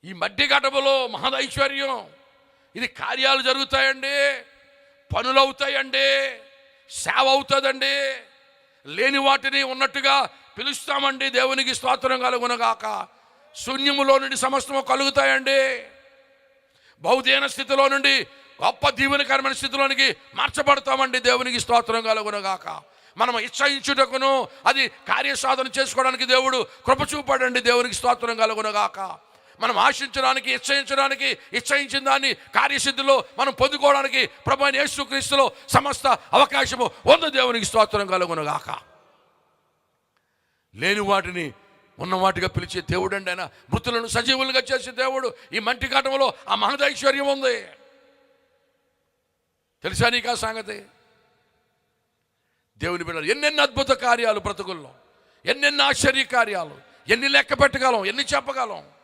ఈ మట్టి ఘటములో మహదైశ్వర్యం. ఇది కార్యాలు జరుగుతాయండి, పనులు అవుతాయండి, సేవ అవుతుందండి. లేని వాటిని ఉన్నట్టుగా పిలుస్తామండి. దేవునికి స్తోత్రం కలుగునగాక. శూన్యములో నుండి సమస్తము కలుగుతాయండి. బహుదీన స్థితిలో నుండి గొప్ప దీవెనకరమైన స్థితిలోనికి మార్చబడతామండి. దేవునికి స్తోత్రం కలుగునగాక. మనం ఇచ్చయించుటకును అది కార్యసాధన చేసుకోవడానికి దేవుడు కృప చూపాడండి. దేవునికి స్తోత్రం కలుగునగాక. మనం ఆశించడానికి, ఇచ్చయించడానికి, ఇచ్చయించిన దాన్ని కార్యసిద్ధిలో మనం పొందుకోవడానికి ప్రభువైన యేసుక్రీస్తులో సమస్త అవకాశము ఉంది. దేవునికి స్తోత్రం కలుగునగాక. లేని వాటిని ఉన్న వాటిగా పిలిచే దేవుడు అండి ఆయన. మృతులను సజీవులుగా చేసే దేవుడు. ఈ మట్టి ఘటంలో ఆ మహదైశ్వర్యం ఉంది. తెలుసా నీకు ఆ సంగతి? దేవుని బిడ్డలు, ఎన్నెన్ని అద్భుత కార్యాలు బ్రతుకుల్లో, ఎన్నెన్ని ఆశ్చర్య కార్యాలు, ఎన్ని లెక్క పెట్టగలం, ఎన్ని చెప్పగలం.